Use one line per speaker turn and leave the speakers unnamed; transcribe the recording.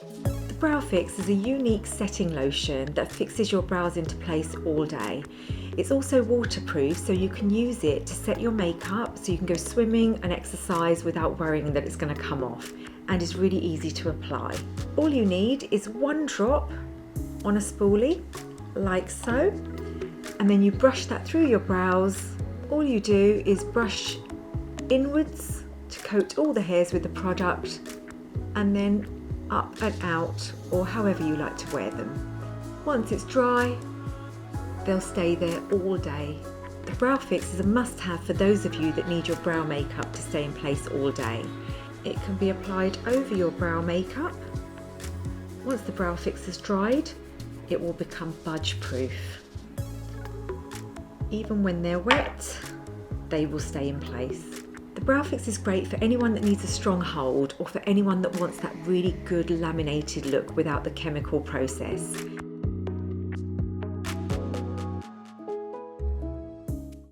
The Brow Fix is a unique setting lotion that fixes your brows into place all day. It's also waterproof, so you can use it to set your makeup so you can go swimming and exercise without worrying that it's going to come off, and is really easy to apply. All you need is 1 drop on a spoolie, like so, and then you brush that through your brows. All you do is brush inwards to coat all the hairs with the product, and then up and out, or however you like to wear them. Once it's dry, they'll stay there all day. The Brow Fix is a must-have for those of you that need your brow makeup to stay in place all day. It can be applied over your brow makeup. Once the Brow Fix has dried, it will become smudge-proof. Even when they're wet, they will stay in place. The Brow Fix is great for anyone that needs a strong hold, or for anyone that wants that really good laminated look without the chemical process.